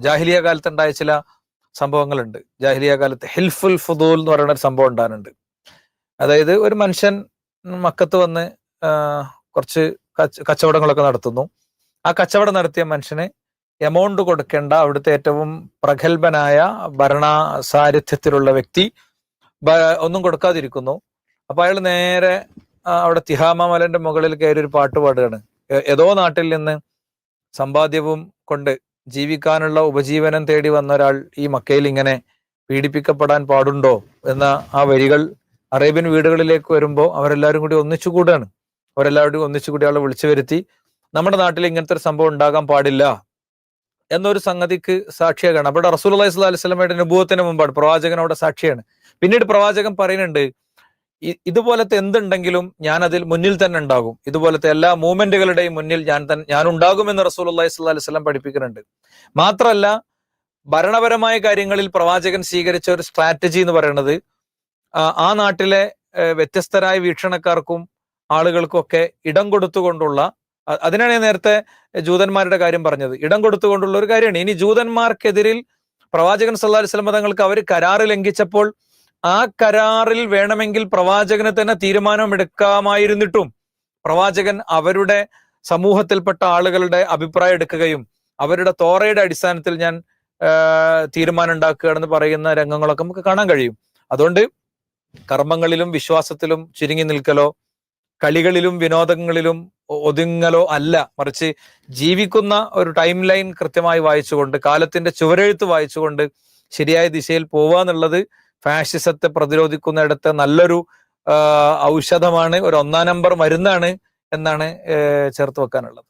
ജാഹിലിയ കാലത്തുണ്ടായ ചില സംഭവങ്ങളുണ്ട്. ജാഹിലിയ കാലത്ത് ഹിൽഫുൽ ഫുദൂൽ എന്ന് പറയുന്ന ഒരു സംഭവം ഉണ്ടാകുന്നുണ്ട്. അതായത് ഒരു മനുഷ്യൻ മക്കത്ത് വന്ന് കുറച്ച് കച്ചവടങ്ങളൊക്കെ നടത്തുന്നു. ആ കച്ചവടം നടത്തിയ മനുഷ്യന് എമൗണ്ട് കൊടുക്കേണ്ട അവിടുത്തെ ഏറ്റവും പ്രഗത്ഭനായ ഭരണ സാരഥ്യത്തിലുള്ള വ്യക്തി ഒന്നും കൊടുക്കാതിരിക്കുന്നു. അപ്പൊ അയാൾ നേരെ അവിടെ തിഹാമ മലന്റെ മുകളിൽ കയറി ഒരു പാട്ട് പാടുകയാണ്. ഏതോ നാട്ടിൽ നിന്ന് സമ്പാദ്യവും കൊണ്ട് ജീവിക്കാനുള്ള ഉപജീവനം തേടി വന്ന ഒരാൾ ഈ മക്കയിൽ ഇങ്ങനെ പീഡിപ്പിക്കപ്പെടാൻ പാടുണ്ടോ എന്ന ആ വരികൾ അറേബ്യൻ വീടുകളിലേക്ക് വരുമ്പോൾ അവരെല്ലാവരും കൂടി ഒന്നിച്ചുകൂടാണ്. അവരെല്ലാവരും ഒന്നിച്ചുകൂടി ആളെ വിളിച്ചു വരുത്തി നമ്മുടെ നാട്ടിൽ ഇങ്ങനത്തെ ഒരു സംഭവം ഉണ്ടാകാൻ പാടില്ല എന്നൊരു സംഗതിക്ക് സാക്ഷിയാകാണ്. അവിടെ റസൂലുള്ളാഹി സ്വല്ലല്ലാഹു അലൈഹി വസല്ലമയുടെ നബുവത്തിന് മുമ്പാണ് പ്രവാചകൻ അവിടെ സാക്ഷിയാണ്. പിന്നീട് പ്രവാചകൻ പറയുന്നുണ്ട്, ഇതുപോലത്തെ എന്തുണ്ടെങ്കിലും ഞാൻ അതിൽ മുന്നിൽ തന്നെ ഉണ്ടാകും, ഇതുപോലത്തെ എല്ലാ മൂവ്മെന്റുകളുടെയും മുന്നിൽ ഞാൻ ഉണ്ടാകുമെന്ന് റസൂലുള്ളാഹി സ്വല്ലല്ലാഹു അലൈഹി വസല്ലം പഠിപ്പിക്കുന്നുണ്ട്. മാത്രമല്ല, ഭരണപരമായ കാര്യങ്ങളിൽ പ്രവാചകൻ സ്വീകരിച്ച ഒരു സ്ട്രാറ്റജി എന്ന് പറയുന്നത് ആ നാട്ടിലെ വ്യത്യസ്തരായ വീക്ഷണക്കാർക്കും ആളുകൾക്കും ഒക്കെ ഇടം കൊടുത്തുകൊണ്ടുള്ള, അതിനാണ് ഞാൻ നേരത്തെ ജൂതന്മാരുടെ കാര്യം പറഞ്ഞത്, ഇടം കൊടുത്തുകൊണ്ടുള്ള ഒരു കാര്യമാണ്. ഇനി ജൂതന്മാർക്കെതിരിൽ പ്രവാചകൻ സല്ലല്ലാഹു അലൈഹി വസല്ലം തങ്ങൾക്ക് അവർ കരാറ് ലംഘിച്ചപ്പോൾ ആ കരാറിൽ വേണമെങ്കിൽ പ്രവാചകന് തന്നെ തീരുമാനം എടുക്കാമായിരുന്നിട്ടും പ്രവാചകൻ അവരുടെ സമൂഹത്തിൽപ്പെട്ട ആളുകളുടെ അഭിപ്രായം എടുക്കുകയും അവരുടെ തോറയുടെ അടിസ്ഥാനത്തിൽ ഞാൻ തീരുമാനം ഉണ്ടാക്കുകയാണെന്ന് പറയുന്ന രംഗങ്ങളൊക്കെ നമുക്ക് കാണാൻ കഴിയും. അതുകൊണ്ട് കർമ്മങ്ങളിലും വിശ്വാസത്തിലും ചുരുങ്ങി നിൽക്കലോ കളികളിലും വിനോദങ്ങളിലും ഒതുങ്ങലോ അല്ല, മറിച്ച് ജീവിക്കുന്ന ഒരു ടൈം ലൈൻ കൃത്യമായി വായിച്ചുകൊണ്ട് കാലത്തിന്റെ ചുവരെഴുത്ത് വായിച്ചുകൊണ്ട് ശരിയായ ദിശയിൽ പോവുക എന്നുള്ളത് ഫാഷിസത്തെ പ്രതിരോധിക്കുന്നിടത്ത് നല്ലൊരു ഔഷധമാണ്, ഒരു 1-ാം നമ്പർ മരുന്നാണ് എന്നാണ് ചേർത്ത് വെക്കാനുള്ളത്.